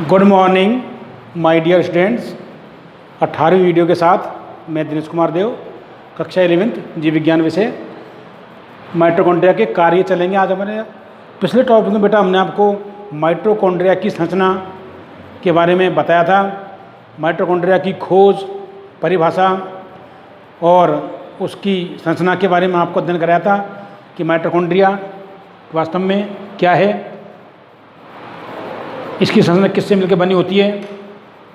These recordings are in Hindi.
Good morning my dear students. 18वीं वीडियो के साथ मैं दिनेश कुमार देव, कक्षा 11th जीव विज्ञान विषय माइटोकॉन्ड्रिया के कार्य चलेंगे। आज हमारे पिछले टॉपिक में बेटा हमने आपको माइटोकॉन्ड्रिया की संरचना के बारे में बताया था। माइटोकॉन्ड्रिया की खोज, परिभाषा और उसकी संरचना के बारे में आपको अध्ययन कराया था कि माइटोकॉन्ड्रिया वास्तव में क्या है, इसकी संरचना किससे मिलकर बनी होती है।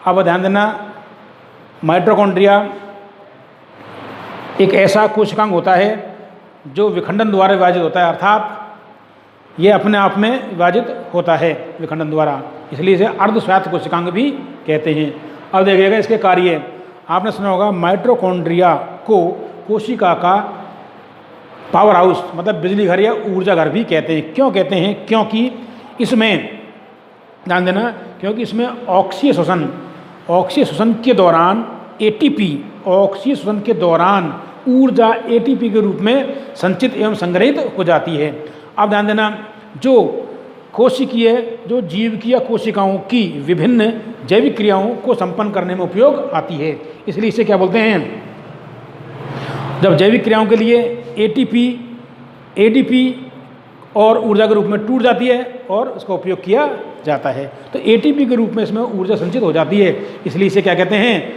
अब ध्यान देना, माइटोकॉन्ड्रिया एक ऐसा कोशिकांग होता है जो विखंडन द्वारा विभाजित होता है, अर्थात ये अपने आप में विभाजित होता है विखंडन द्वारा, इसलिए इसे अर्धस्वायत्त कोशिकांग भी कहते हैं। अब देखिएगा इसके कार्य। आपने सुना होगा माइटोकॉन्ड्रिया को कोशिका का पावर हाउस मतलब बिजली घर या ऊर्जा घर भी कहते हैं। क्यों कहते हैं? क्योंकि इसमें ध्यान देना, क्योंकि इसमें ऑक्सीय श्वसन के दौरान एटीपी, ऑक्सीय श्वसन के दौरान ऊर्जा एटीपी के रूप में संचित एवं संग्रहित हो जाती है। अब ध्यान देना, जो कोशिकीय, जो जीव की या कोशिकाओं की विभिन्न जैविक क्रियाओं को संपन्न करने में उपयोग आती है, इसलिए इसे क्या बोलते हैं? जब जैविक क्रियाओं के लिए एटीपी, एडीपी और ऊर्जा के रूप में टूट जाती है और उसका उपयोग किया जाता है, तो एटीपी के रूप में इसमें ऊर्जा संचित हो जाती है, इसलिए इसे क्या कहते हैं?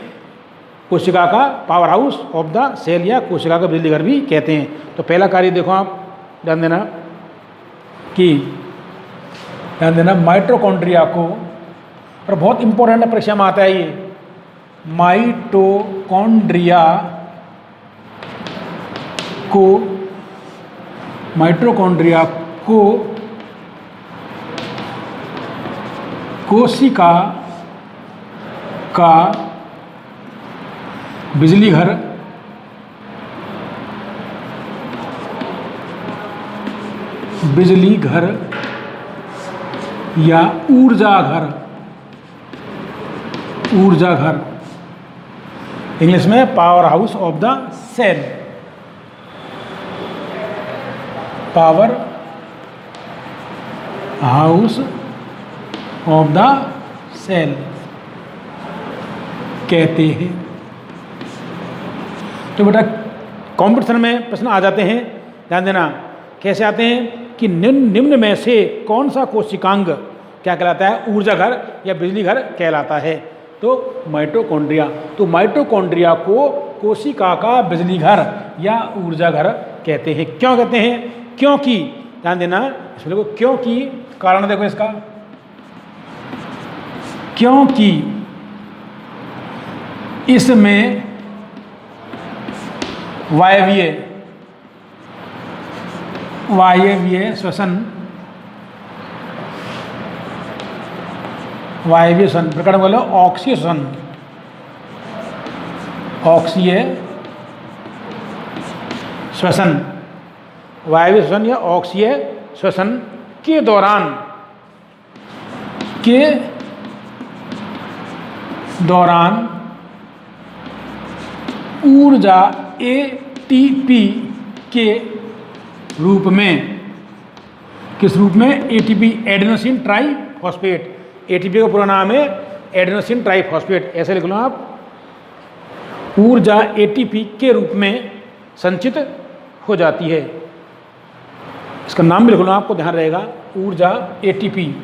कोशिका का power house of the cell या कोशिका का बिजली घर भी कहते हैं। तो पहला कार्य देखो आप, ध्यान देना माइटोकॉन्ड्रिया को, और बहुत इंपॉर्टेंट है, परीक्षा में आता है ये, माइटोकॉन्ड्रिया को कोशिका का बिजली घर या ऊर्जा घर, इंग्लिश में power house of the cell, power house of the cell कहते हैं। तो बेटा कॉम्पिटिशन में प्रश्न आ जाते हैं, ध्यान देना कैसे आते हैं कि निम्न में से कौन सा कोशिकांग क्या कहलाता है? ऊर्जा घर या बिजली घर कहलाता है। तो माइटोकॉन्ड्रिया, तो माइटोकॉन्ड्रिया को कोशिका का बिजली घर या ऊर्जा घर कहते हैं। क्यों कहते हैं? क्योंकि ध्यान देना इसमें देखो, क्योंकि कारण देखो इसका, क्योंकि इसमें वायवीय श्वसन प्रकरण बोलो ऑक्सीय श्वसन, वायवीय श्वसन या ऑक्सीय श्वसन के दौरान ऊर्जा एटीपी के रूप में, किस रूप में? ATP, adenosine triphosphate. एटीपी का पूरा नाम है एडेनोसिन ट्राइफॉस्फेट, ऐसे लिख लो आप। ऊर्जा एटीपी के रूप में संचित हो जाती है, इसका नाम भी लिख लो, आपको ध्यान रहेगा। ऊर्जा एटीपी,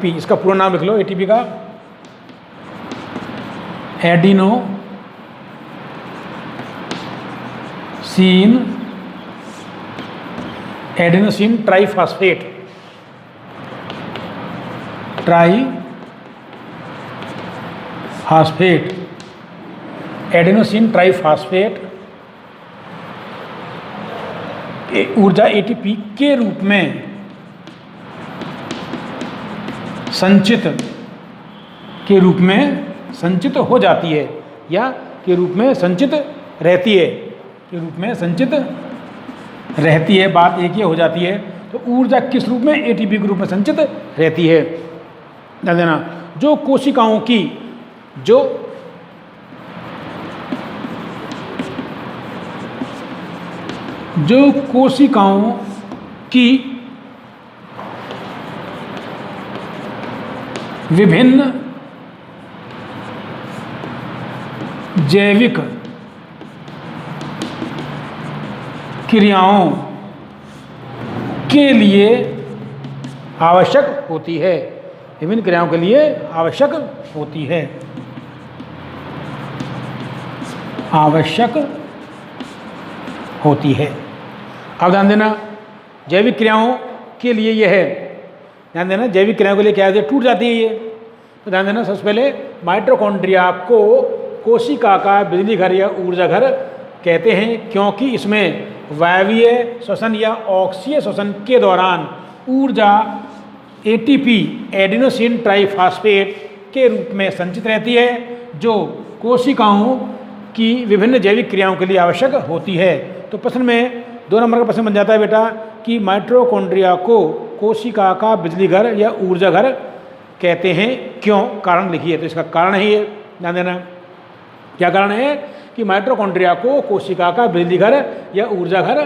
इसका पूरा नाम लिख लो एटीपी का, एडेनोसिन ट्राइफॉस्फेट, एडेनोसिन ट्राइफॉस्फेट ऊर्जा एटीपी के रूप में संचित हो जाती है या के रूप में संचित रहती है, बात एक ही हो जाती है। तो ऊर्जा किस रूप में? एटीपी के रूप में संचित रहती है। ध्यान देना, जो कोशिकाओं की जो कोशिकाओं की विभिन्न जैविक क्रियाओं के लिए आवश्यक होती है। विभिन्न क्रियाओं के लिए आवश्यक होती है, आवश्यक होती है। अब ध्यान देना, जैविक क्रियाओं के लिए यह है, ध्यान देना, जैविक क्रियाओं के लिए क्या है, टूट जाती है ये। तो ध्यान देना, सबसे पहले माइटोकॉन्ड्रिया को कोशिका का बिजली घर या ऊर्जा घर कहते हैं, क्योंकि इसमें वायवीय श्वसन या ऑक्सीय श्वसन के दौरान ऊर्जा एटीपी एडिनोसिन ट्राइफॉस्फेट के रूप में संचित रहती है, जो कोशिकाओं की विभिन्न जैविक क्रियाओं के लिए आवश्यक होती है। तो प्रश्न में 2 नंबर का प्रश्न बन जाता है बेटा कि माइटोकॉन्ड्रिया को कोशिका का बिजली घर या ऊर्जा घर कहते हैं, क्यों, कारण लिखिए। तो इसका कारण है ये, ध्यान देना, क्या कारण है कि माइटोकॉन्ड्रिया को कोशिका का बिजली घर या ऊर्जा घर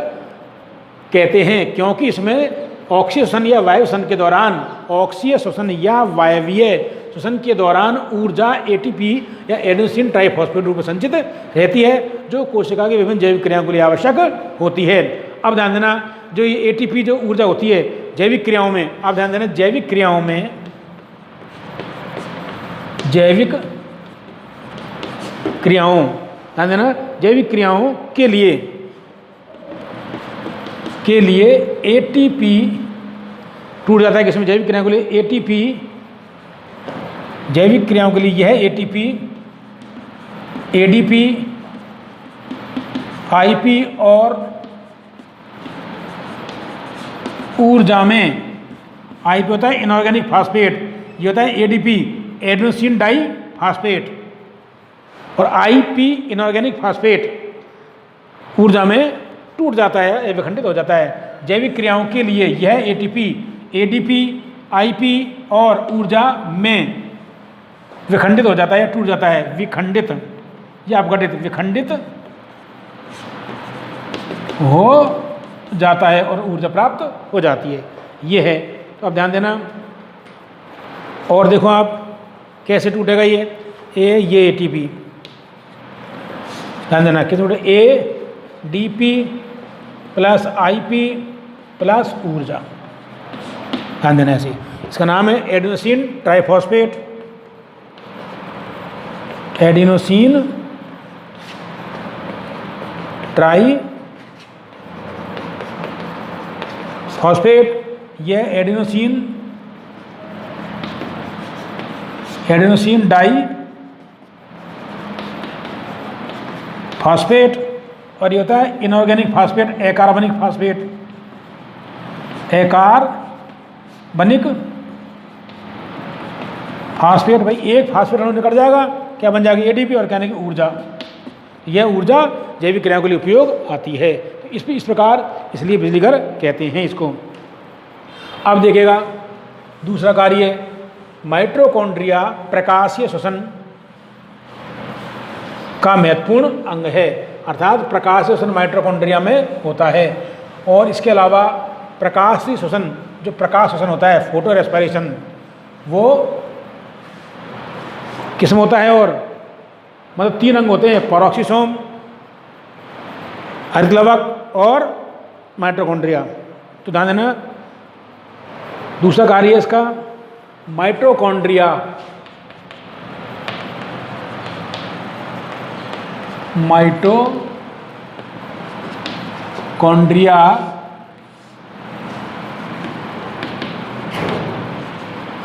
कहते हैं, क्योंकि इसमें ऑक्सीय श्वसन या वायु श्वसन के दौरान, ऑक्सीय श्वसन या वायवीय श्वसन के दौरान ऊर्जा एटीपी या एडेनोसिन ट्राइफॉस्फेट रूप में संचित रहती है, जो कोशिका की विभिन्न जैविक क्रियाओं के लिए आवश्यक होती है। अब ध्यान देना, जो ये एटीपी जो ऊर्जा होती है जैविक क्रियाओं में, अब ध्यान देना, जैविक क्रियाओं में, जैविक क्रियाओं, ध्यान देना, जैविक क्रियाओं के लिए एटीपी टूट जाता है। किसमें? जैविक क्रियाओं के लिए एटीपी, जैविक क्रियाओं के लिए यह एटीपी एडीपी, आईपी और ऊर्जा में, आईपी होता है इनऑर्गेनिक फास्फेट, ये होता है एडीपी एडेनोसिन डाई फास्फेट, और आईपी इनऑर्गेनिक फास्फेट ऊर्जा में टूट जाता है, विखंडित हो जाता है। जैविक क्रियाओं के लिए यह एटीपी एडीपी आईपी और ऊर्जा में विखंडित हो जाता है, टूट जाता है, विखंडित या अपघटित, विखंडित हो जाता है और ऊर्जा प्राप्त हो जाती है, ये है। तो अब ध्यान देना, और देखो आप कैसे टूटेगा ये एटीपी, ध्यान देना किस टूटे, एडीपी प्लस आईपी प्लस ऊर्जा, ध्यान देना ऐसे। इसका नाम है adenosine triphosphate, adenosine try phosphate, यह एडिनोसिन डाई फास्फेट, और ये होता है इनऑर्गेनिक फास्फेट, अकार्बनिक फास्फेट, अकार्बनिक फास्फेट। भाई एक फास्फेट अणु निकल जाएगा, क्या बन जाएगी? एडीपी, और कहने की ऊर्जा, यह ऊर्जा जैविक क्रियाओं के लिए उपयोग आती है। तो इस प्रकार इसलिए बिजली घर कहते हैं इसको। अब देखिएगा दूसरा कार्य, माइटोकॉन्ड्रिया प्रकाशीय श्वसन का महत्वपूर्ण अंग है, अर्थात प्रकाशीय श्वसन माइटोकॉन्ड्रिया में होता है। और इसके अलावा प्रकाशीय श्वसन, जो प्रकाश श्वसन होता है, फोटो रेस्पिरेशन, वो किस्म होता है, और मतलब 3 अंग होते हैं, पेरोक्सिसोम, हरितलवक और माइटोकॉन्ड्रिया। तो ध्यान देना, दूसरा कार्य है इसका, माइटोकॉन्ड्रिया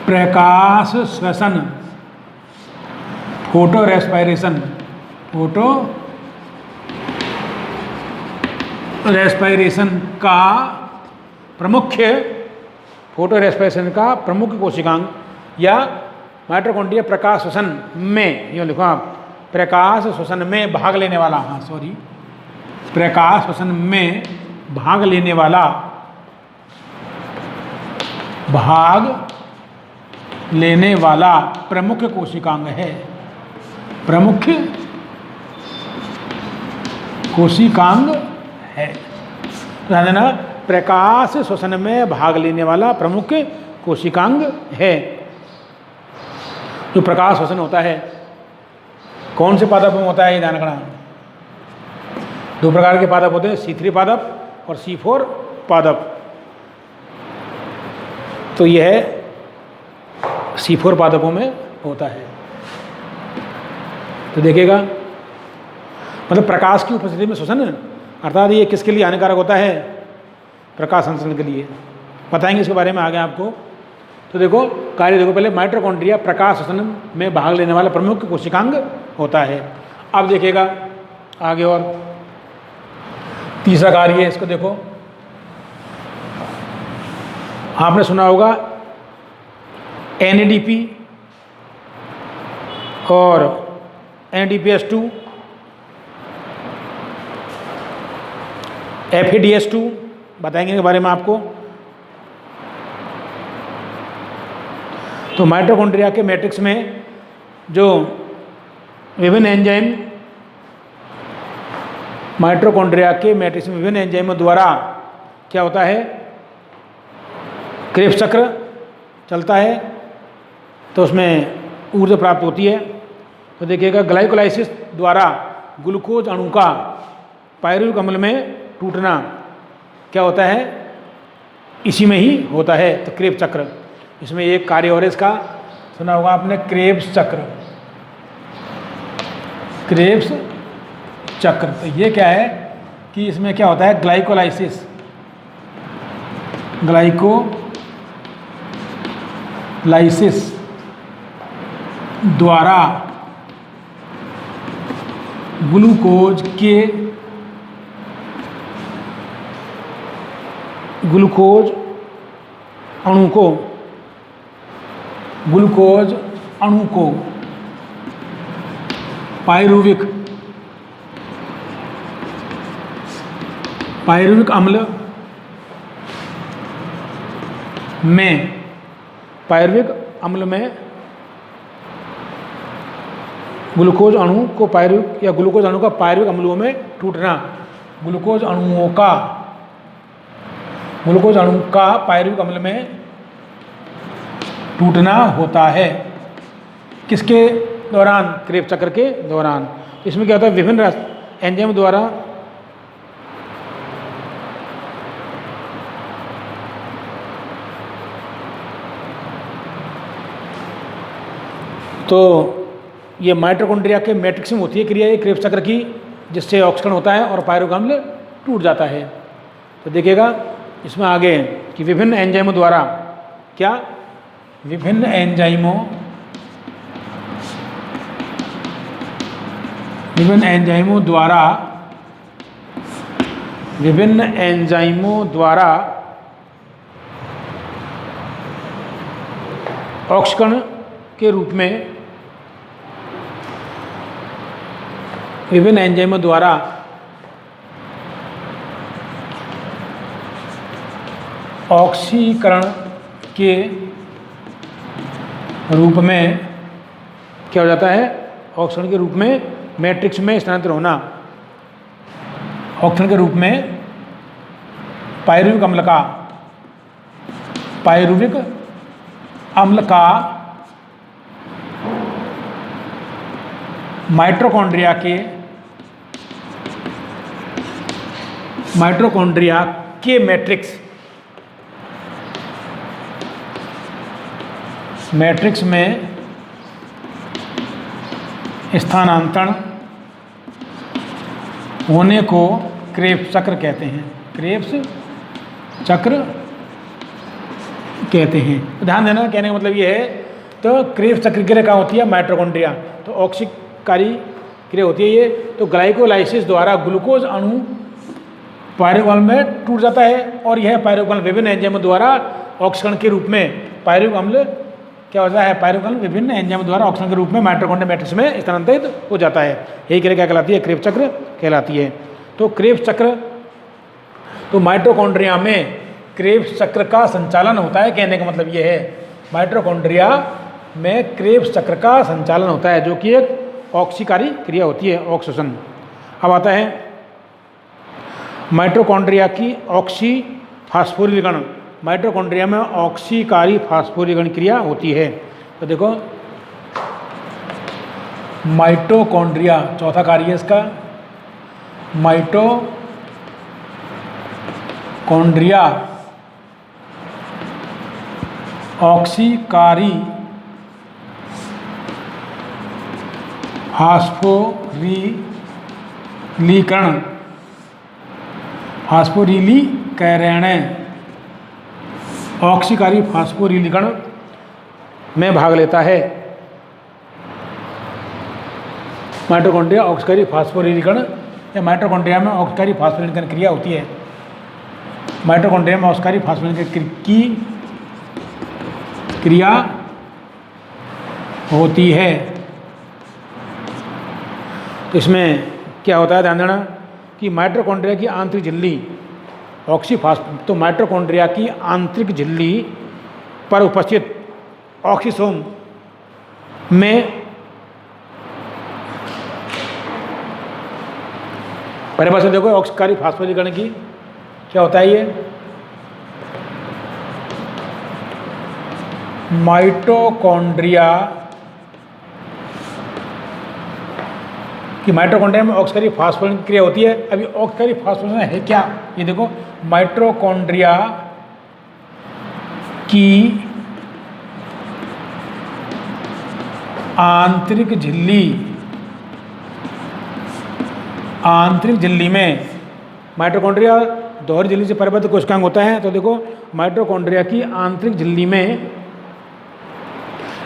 प्रकाश श्वसन, फोटो रेस्पिरेशन का प्रमुख कोशिकांग, या माइटोकॉन्ड्रिया प्रकाश श्वसन में, यूँ लिखो आप, प्रकाश श्वसन में भाग लेने वाला, प्रकाश श्वसन में भाग लेने वाला प्रमुख कोशिकांग है, प्रमुख कोशिकांग है। ध्यान देना, प्रकाश श्वसन में भाग लेने वाला प्रमुख कोशिकांग है। जो प्रकाश श्वसन होता है कौन से पादप में होता है, ये ध्यान रखना। 2 प्रकार के पादप होते हैं, C3 पादप और C4 पादप। तो यह C4 पादपों में होता है। तो देखिएगा, मतलब प्रकाश की उपस्थिति में श्वसन, अर्थात ये किसके लिए हानिकारक होता है, प्रकाश संश्लेषण के लिए। बताएंगे इसके बारे में आगे आपको। तो देखो कार्य देखो, पहले माइटोकॉन्ड्रिया प्रकाश श्वसन में भाग लेने वाला प्रमुख कोशिकांग होता है। अब देखिएगा आगे, और तीसरा कार्य है, इसको देखो। आपने सुना होगा NADP और NADPH2, FADH2, बताएंगे के बारे में आपको। तो माइटोकॉन्ड्रिया के मैट्रिक्स में जो विभिन्न एंजाइम, माइटोकॉन्ड्रिया के मैट्रिक्स में विभिन्न एंजाइमों द्वारा क्या होता है, क्रेब्स चक्र चलता है, तो उसमें ऊर्जा प्राप्त होती है। तो देखिएगा, ग्लाइकोलाइसिस द्वारा ग्लूकोज अणु का पायरुविक अम्ल में टूटना क्या होता है, इसी में ही होता है। तो क्रेब्स चक्र, इसमें एक कार्य और इसका सुना होगा आपने, क्रेब्स चक्र। क्रेब्स चक्र, तो ये क्या है कि इसमें क्या होता है, ग्लाइकोलाइसिस, ग्लाइकोलाइसिस द्वारा ग्लूकोज अणु को पायरुविक अम्ल में ग्लूकोज अणु को पायरुविक या ग्लूकोज अणु का पायरुविक अम्लों में टूटना, ग्लूकोज अणु का पायरुविक अम्ल में टूटना होता है। किसके दौरान, क्रेब्स चक्र के दौरान। इसमें क्या होता है, विभिन्न एंजाइम द्वारा तो ये माइटोकॉन्ड्रिया के मैट्रिक्स में होती है क्रिया ये क्रेब्स चक्र की, जिससे ऑक्सीकरण होता है और पायरुविक अम्ल टूट जाता है। तो देखिएगा इसमें आगे कि विभिन्न एंजाइमों द्वारा क्या, विभिन्न एंजाइमों द्वारा ऑक्सीकरण के रूप में, विभिन्न एंजाइमों द्वारा ऑक्सीकरण के रूप में क्या हो जाता है, ऑक्सीकरण के रूप में मैट्रिक्स में स्थानांतरित होना, ऑक्सीकरण के रूप में पायरुविक अम्ल का माइटोकॉन्ड्रिया के मैट्रिक्स में स्थानांतरण होने को क्रेब्स चक्र कहते हैं। क्रेब्स चक्र कहते हैं। तो ध्यान देना, कहने का मतलब ये है, तो क्रेब्स चक्र क्रिया क्या होती है, माइटोकॉन्ड्रिया, तो ऑक्सीकारी क्रिया होती है ये। तो ग्लाइकोलाइसिस द्वारा ग्लूकोज अणु पायरुविक अम्ल में टूट जाता है, और यह पायरुविक अम्ल विभिन्न एंजाइमों द्वारा ऑक्सीकरण के रूप में पायरुविक अम्ल क्या होता है, पायरुविक अम्ल विभिन्न एंजाइमों द्वारा ऑक्सीकरण के रूप में माइटोकॉन्ड्रिया मैट्रिक्स में स्थानांतरित हो जाता है। यही क्रिया क्या कहलाती है, क्रेब्स चक्र कहलाती है। तो क्रेब्स चक्र, तो माइटोकॉन्ड्रिया में क्रेब्स चक्र का संचालन होता है, कहने का मतलब ये है, माइटोकॉन्ड्रिया में क्रेब्स चक्र का संचालन होता है, जो कि एक ऑक्सीकारी क्रिया होती है, ऑक्सीजन। अब आता है माइटोकॉन्ड्रिया की ऑक्सी फास्फोरिलीकरण। माइटोकॉन्ड्रिया में ऑक्सीकारी फास्फोरिलीकरण क्रिया होती है। तो देखो माइटोकॉन्ड्रिया, चौथा कार्य है इसका, माइटोकॉन्ड्रिया ऑक्सीकारी फास्फोरिलीकरण ऑक्सीकारी फास्फोरिलीकरण में भाग लेता है। माइटोकॉन्ड्रिया ऑक्सीकारी फास्फोरिलीकरण या माइटोकॉन्ड्रिया में ऑक्सीकारी फास्फोरिलीकरण क्रिया होती है। माइटोकॉन्ड्रिया में ऑक्सीकारी फास्फोरिलीकरण की क्रिया होती है। तो इसमें क्या होता है, ध्यान देना कि माइटोकॉन्ड्रिया की आंतरिक झिल्ली तो माइटोकॉन्ड्रिया की आंतरिक झिल्ली पर उपस्थित ऑक्सीसोम में परिभाषा देखो ऑक्सीकारी फास्फोरिलीकरण की क्या होता है। ये माइटोकॉन्ड्रिया में ऑक्सीकारी फास्फोरिलीकरण क्रिया होती है। अभी ऑक्सीकारी फास्फोरिलीकरण है क्या, ये देखो, माइटोकॉन्ड्रिया की आंतरिक झिल्ली में, माइटोकॉन्ड्रिया दोहरी झिल्ली से परिबद्ध कोशिकांग होता है। तो देखो माइटोकॉन्ड्रिया की आंतरिक झिल्ली में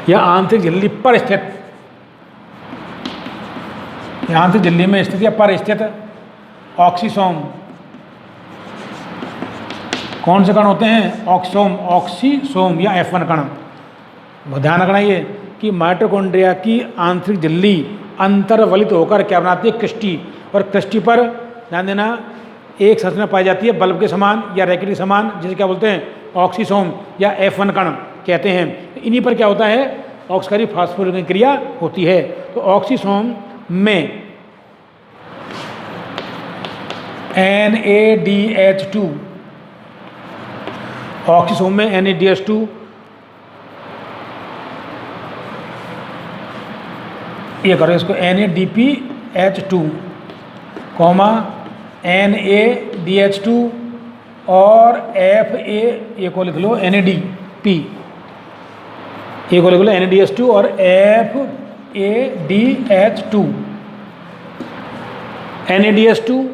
या आंतरिक झिल्ली पर स्थित, आंतरिक झिल्ली में स्थित या पर स्थित ऑक्सीसोम, कौन से कण होते हैं, ऑक्सीसोम या F1 कण। ध्यान रखना ये कि माइटोकॉन्ड्रिया की आंतरिक झिल्ली अंतर्वलित होकर क्या बनाती है, क्रिस्टी, और क्रिस्टी पर ध्यान देना एक संरचना पाई जाती है बल्ब के समान या रैकेट के समान, जिसे क्या बोलते हैं, ऑक्सीसोम या F1 कण कहते हैं। इन्हीं पर क्या होता है, ऑक्सीकारी फास्फोरिलीकरण क्रिया होती है। तो ऑक्सीसोम में NADH2, ऑक्सीसोम में NADH2 ये करो इसको, NADPH2 NADH2 और FA ये को लिख लो NADP, ये को लिख लो NADH2 और FADH2, NADH2,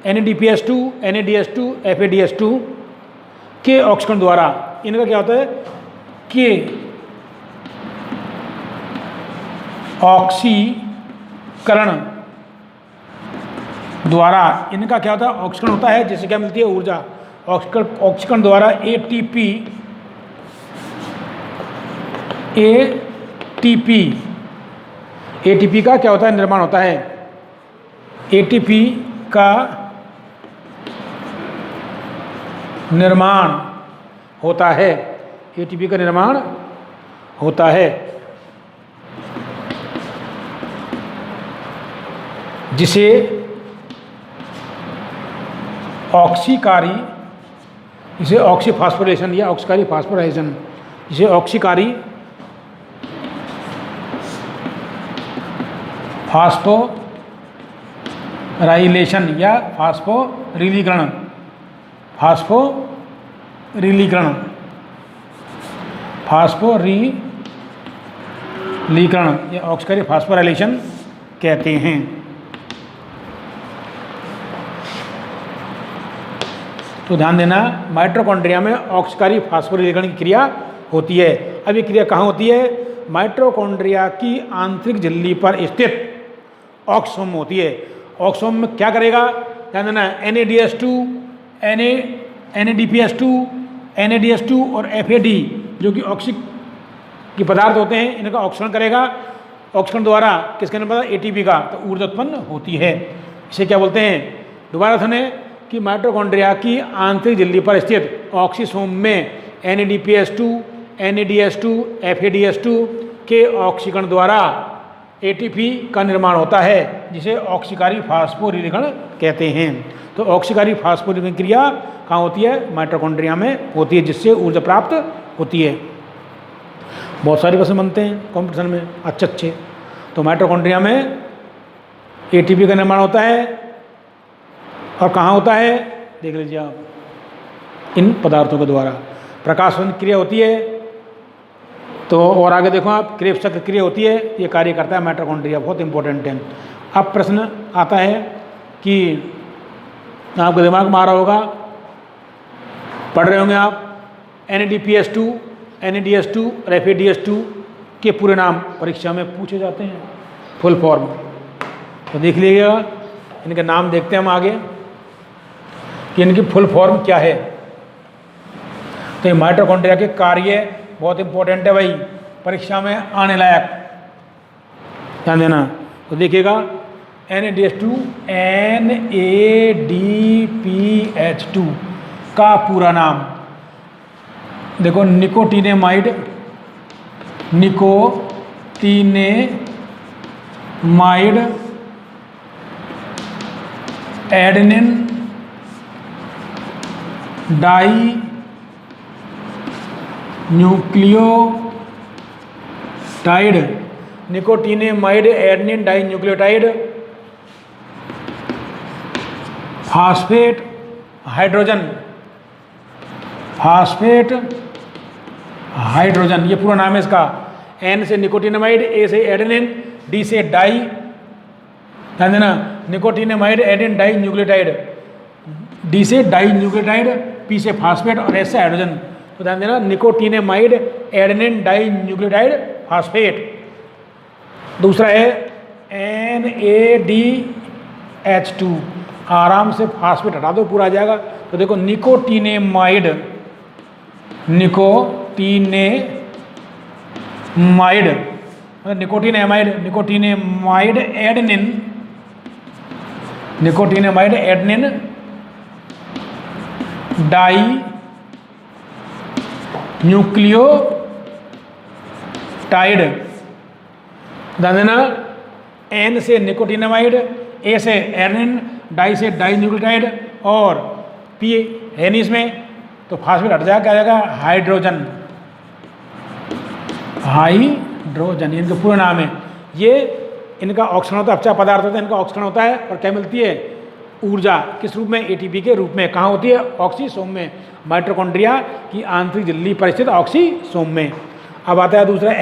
NADPH2, NADH2, FADH2 के ऑक्सीकरण द्वारा, इनका क्या होता है कि ऑक्सीकरण द्वारा इनका क्या होता है, ऑक्सीकरण होता है, जिससे क्या मिलती है, ऊर्जा। ऑक्सीकरण द्वारा एटीपी का क्या होता है, निर्माण होता है। एटीपी का निर्माण होता है, एटीपी का निर्माण होता है, जिसे ऑक्सीकारी, इसे ऑक्सीफॉस्फोरेशन या ऑक्सीकारी फास्फोराइलेशन, इसे ऑक्सीकारी फास्फोराइलेशन या फास्फोरिलीकरण या ऑक्सीकारी फास्फोराइलेशन कहते हैं। तो ध्यान देना, माइटोकॉन्ड्रिया में ऑक्सीकारी फास्फोरिलीकरण की क्रिया होती है। अब ये क्रिया कहाँ होती है, माइटोकॉन्ड्रिया की आंतरिक झिल्ली पर स्थित ऑक्सोम होती है। ऑक्सोम में क्या करेगा, ध्यान देना, NADPH2, NADH2 और FAD जो कि ऑक्सी के पदार्थ होते हैं, इनका ऑक्सीकरण करेगा। ऑक्सीकरण द्वारा किसका निर्माण, एटीपी का, तो ऊर्जा उत्पन्न होती है। इसे क्या बोलते हैं, दोबारा सुने कि माइटोकॉन्ड्रिया की आंतरिक झिल्ली पर स्थित ऑक्सीसोम में NADPH2, NADH2, FADH2 के ऑक्सीकरण द्वारा एटीपी का निर्माण होता है, जिसे ऑक्सीकारी फास्फोरिलीकरण कहते हैं। तो ऑक्सीकारी फास्फोरिलीकरण क्रिया कहाँ होती है, माइटोकॉन्ड्रिया में होती है, जिससे ऊर्जा प्राप्त होती है। बहुत सारे क्वेश्चन बनते हैं कंपटीशन में अच्छे। तो माइटोकॉन्ड्रिया में एटीपी का निर्माण होता है और कहाँ होता है देख लीजिए आप, इन पदार्थों के द्वारा प्रकाश क्रिया होती है। तो और आगे देखो आप, क्रेब्स चक्र क्रिया होती है, ये कार्य करता है माइटोकॉन्ड्रिया, बहुत इंपॉर्टेंट है। अब प्रश्न आता है कि आपके दिमाग में आ रहा होगा, पढ़ रहे होंगे आप, NADPH2, NADH2 और FADH2 के पूरे नाम परीक्षा में पूछे जाते हैं, फुल फॉर्म। तो देख लीजिएगा, इनके नाम देखते हैं हम आगे कि इनकी फुल फॉर्म क्या है। तो ये माइटोकॉन्ड्रिया के कार्य बहुत इंपॉर्टेंट है भाई, परीक्षा में आने लायक, ध्यान देना। तो देखिएगा NADH2 NADPH2 का पूरा नाम देखो, nicotinamide adenine di nucleotide, nicotinamide adenine di nucleotide phosphate hydrogen, ये पूरा नाम है इसका। N से निकोटिनेमाइड, A से एडेनिन, D से डाई, ध्यान देना, nicotinamide adenine di nucleotide, D से डाई न्यूक्लियोटाइड, P से फास्फेट और S से हाइड्रोजन। तो ध्यान देना, nicotinamide adenine di nucleotide phosphate. दूसरा है NADH2, आराम से फास्फेट हटा दो, पूरा आ जाएगा। तो देखो, निकोटिनेमाइड एडेनिन डाई न्यूक्लियोटाइड, ध्यान देना, N से निकोटिनेमाइड, A से एडेनिन, डाई से डाई न्यूक्लियोटाइड और P है नहीं इसमें, तो फास्फेट हट जाएगा, क्या जाएगा, हाइड्रोजन, इनका पूरा नाम है। ये इनका ऑक्सीजन होता है, अच्छा पदार्थ होता है, इनका ऑक्सीजन होता है और क्या मिलती है, ऊर्जा, किस रूप में, ATP के रूप में। कहाँ होती है, ऑक्सीसोम में, माइटोकॉन्ड्रिया की आंतरिक झिल्ली पर स्थित ऑक्सीसोम में। अब आता है दूसरा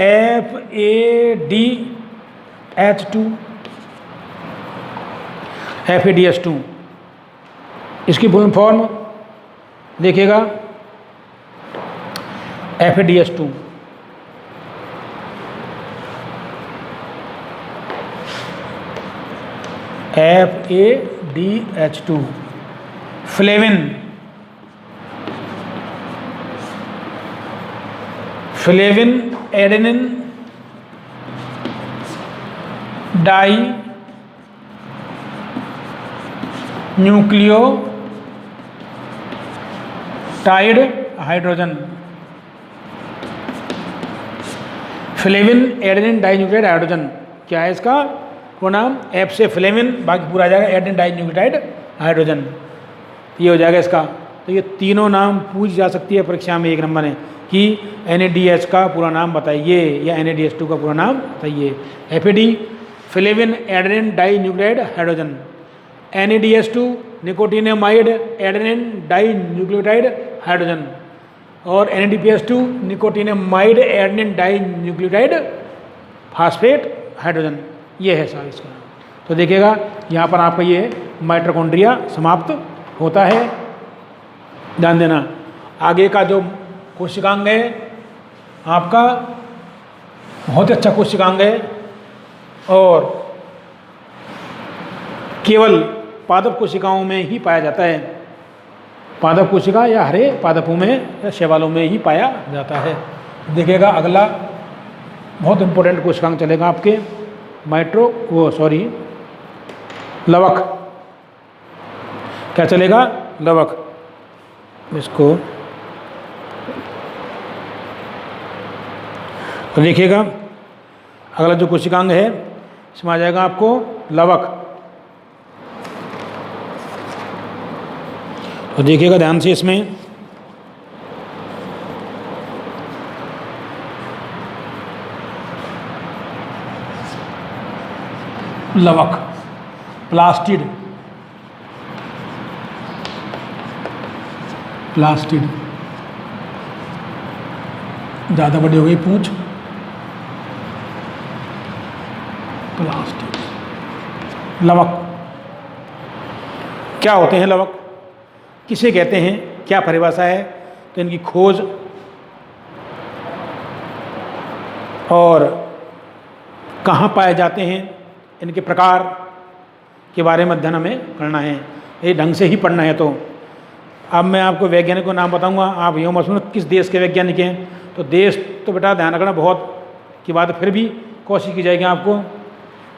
FADH2, इसकी फुल फॉर्म देखिएगा, FADH2 flavin adenine di nucleotide hydrogen, flavin adenine di nucleotide hydrogen, क्या है इसका वो नाम, F से फ्लेविन, बाकी पूरा आ जाएगा एडेनिन डाई न्यूक्लियोटाइड हाइड्रोजन, ये हो जाएगा इसका। तो ये तीनों नाम पूछ जा सकती है परीक्षा में, एक नंबर है कि NADH का पूरा नाम बताइए या NADH2 का पूरा नाम बताइए। FAD flavin adenine di nucleotide hydrogen, NADH2 nicotinamide adenine di nucleotide hydrogen और NADPH2 nicotinamide adenine di nucleotide phosphate hydrogen. ये है सारा इसका। तो देखिएगा यहाँ पर आपका ये माइटोकॉन्ड्रिया समाप्त होता है, ध्यान देना। आगे का जो कोशिकांग है आपका बहुत अच्छा कोशिकांग है और केवल पादप कोशिकाओं में ही पाया जाता है, पादप कोशिका या हरे पादपों में या शैवालों में ही पाया जाता है। देखिएगा अगला बहुत इंपॉर्टेंट कोशिकांग चलेगा आपके लवक, क्या चलेगा, लवक। इसको तो देखिएगा अगला जो कोशिकांग है इसमें आ जाएगा आपको लवक। तो देखिएगा ध्यान से इसमें, लवक, प्लास्टिड, प्लास्टिड, ज़्यादा बड़ी हो गई पूंछ, प्लास्टिड, लवक। क्या होते हैं लवक, किसे कहते हैं, क्या परिभाषा है, तो इनकी खोज और कहाँ पाए जाते हैं, इनके प्रकार के बारे में अध्ययन हमें करना है, ये ढंग से ही पढ़ना है। तो अब मैं आपको वैज्ञानिक को नाम बताऊंगा, आप यूँ मत सुनो किस देश के वैज्ञानिक हैं, तो देश तो बेटा ध्यान रखना बहुत की बात, फिर भी कोशिश की जाएगी आपको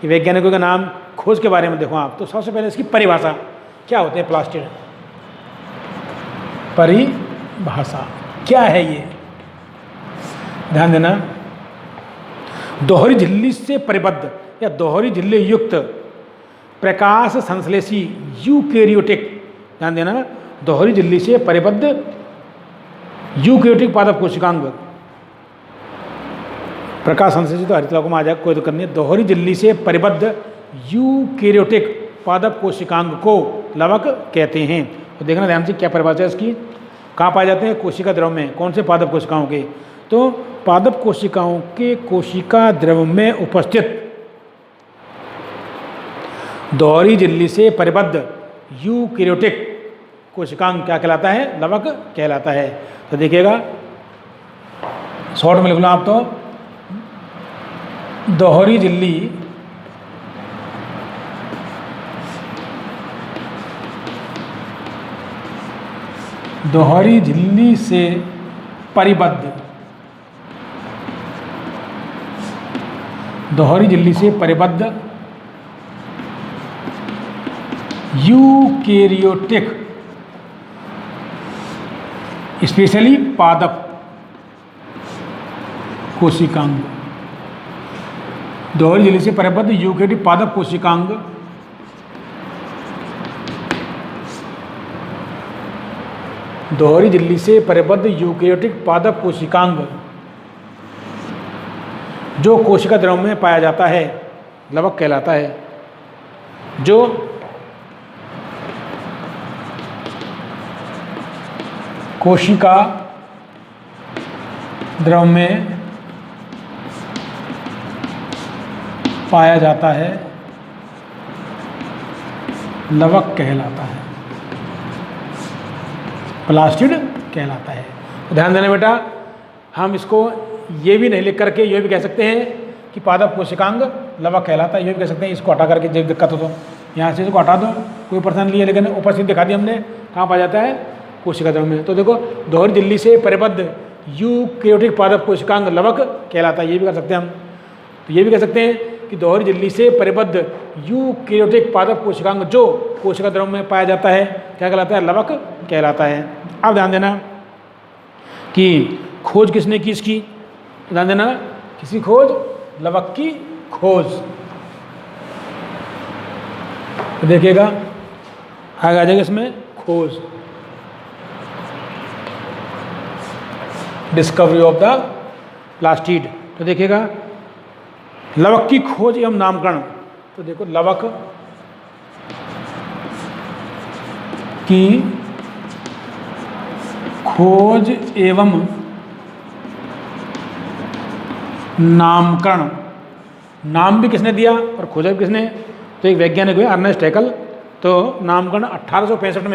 कि वैज्ञानिकों के नाम खोज के बारे में देखो आप। तो सबसे पहले इसकी परिभाषा क्या होते हैं, प्लास्टिड, परिभाषा क्या है ये, ध्यान देना। दोहरी झिल्ली से परिबद्ध या दोहरी झिल्ली युक्त प्रकाश संश्लेषी यूकेरियोटिक, ध्यान देना, दोहरी झिल्ली से परिबद्ध यूकेरियोटिक पादप कोशिकांग, प्रकाश संश्लेषी तो हरितलाकों में आ जाए, कोई तो करनी है। दोहरी झिल्ली से परिबद्ध यूकेरियोटिक पादप कोशिकांग को लवक कहते हैं। तो देखना ध्यान से क्या परिभाषा है इसकी, कहाँ पाए जाते हैं, कोशिका द्रव में। कौन से पादप कोशिकाओं के, तो पादप कोशिकाओं के कोशिका द्रव में उपस्थित दोहरी झिल्ली से परिबद्ध यूकेरियोटिक कोशिकांग क्या कहलाता है, लवक कहलाता है। तो देखिएगा शॉर्ट में लिख लो आप, तो दोहरी झिल्ली दोहरी झिल्ली से परिबद्ध, दोहरी झिल्ली से परिबद्ध यूकेरियोटिक स्पेशली पादप कोशिकांग, दोहरी झिल्ली से परिबद्ध यूकेरियोटिक पादप कोशिकांग दोहरी झिल्ली से परिबद्ध यूकेरियोटिक पादप कोशिकांग जो कोशिका द्रव में पाया जाता है लवक कहलाता है। जो कोशिका द्रव में पाया जाता है लवक कहलाता है, प्लास्टिड कहलाता है। तो ध्यान देना बेटा, हम इसको ये भी नहीं लिख करके ये भी कह सकते हैं कि पादप कोशिकांग लवक कहलाता है, ये भी कह सकते हैं। इसको हटा करके जब दिक्कत हो तो यहाँ से इसको हटा दो, कोई परेशानी नहीं है, लेकिन उपस्थित दिखा दी हमने, कहाँ पाया जाता है, कोशिका द्रव में। तो देखो दोहरी झिल्ली से परिबद्ध यूकेरियोटिक पादप कोशिकांग लवक कहलाता है, ये भी कर सकते हैं हम। तो ये भी कह सकते हैं कि दोहरी झिल्ली से परिबद्ध यूकेरियोटिक पादप कोशिकांग जो कोशिका द्रव में पाया जाता है क्या कहलाता है, लवक कहलाता है। अब ध्यान देना कि खोज किसने की इसकी, ध्यान देना, किसी खोज, लवक की खोज। तो देखिएगा आगे आ जाएगा इसमें खोज, डिस्कवरी ऑफ द प्लास्टिड। तो देखिएगा लवक की खोज एवं नामकरण। तो देखो लवक की खोज एवं नामकरण, नाम भी किसने दिया और खोजा भी किसने, तो एक वैज्ञानिक हुए अर्नेस्ट हैकल। तो नामकरण 1865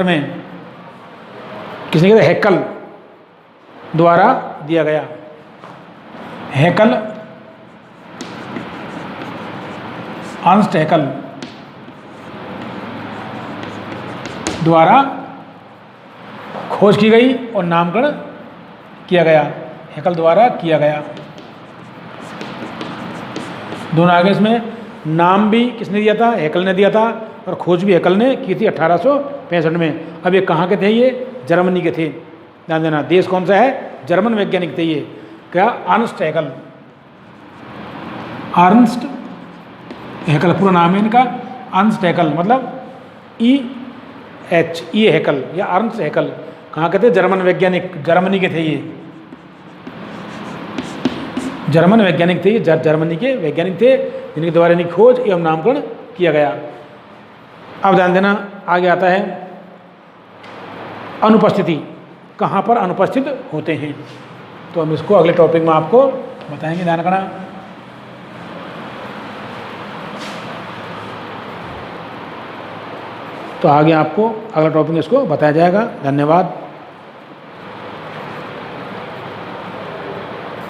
में किसने किया, हैकल द्वारा दिया गया। हैकल, अर्नेस्ट हैकल द्वारा खोज की गई और नामकरण किया गया, हैकल द्वारा किया गया। दोनों आगे इसमें नाम भी किसने दिया था, हैकल ने दिया था, और खोज भी हैकल ने की थी 1865 में। अब ये कहाँ के थे, ये जर्मनी के थे। ध्यान देना, देश कौन सा है, जर्मन वैज्ञानिक थे ये। क्या, अर्नेस्ट हैकल, अर्नेस्ट हैकल पूरा नाम है इनका, अर्नेस्ट हैकल मतलब E हैकल या अर्नेस्ट हैकल। कहाँ के थे, जर्मन वैज्ञानिक, जर्मनी के थे ये, जर्मन वैज्ञानिक थे, ये जर्मनी के वैज्ञानिक थे जिनके द्वारा इनकी खोज एवं नामकरण किया गया। अब ध्यान देना, आगे आता है अनुपस्थिति, कहाँ पर अनुपस्थित होते हैं। तो हम इसको अगले टॉपिक में आपको बताएंगे, ध्यान रखना। तो आगे आपको अगला टॉपिक इसको बताया जाएगा। धन्यवाद।